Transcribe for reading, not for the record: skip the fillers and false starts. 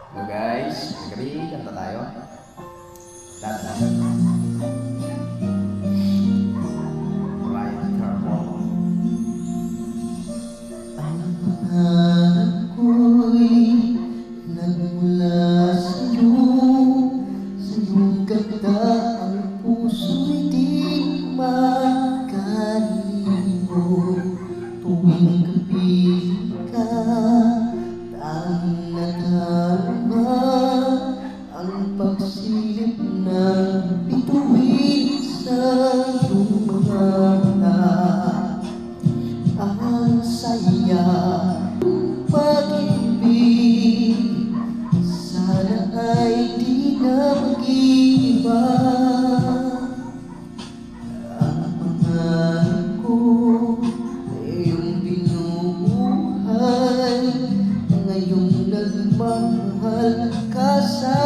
Hello guys, gabi, kanta tayo. Tata. Ryan Carmona. Ang pangarap ko'y nagmula sa'yo, sa iyong ganda ang puso'y di makalimutan. Tuwing kapiling ka, tanging nadarama ang pagsilip ng bituin sa iyong mga mata. Ang saya ng pag-ibig, sana ay di na mag-iiba. Ang pangarap ko ay iyong binubuhay, ngayong nagmamahal ka sa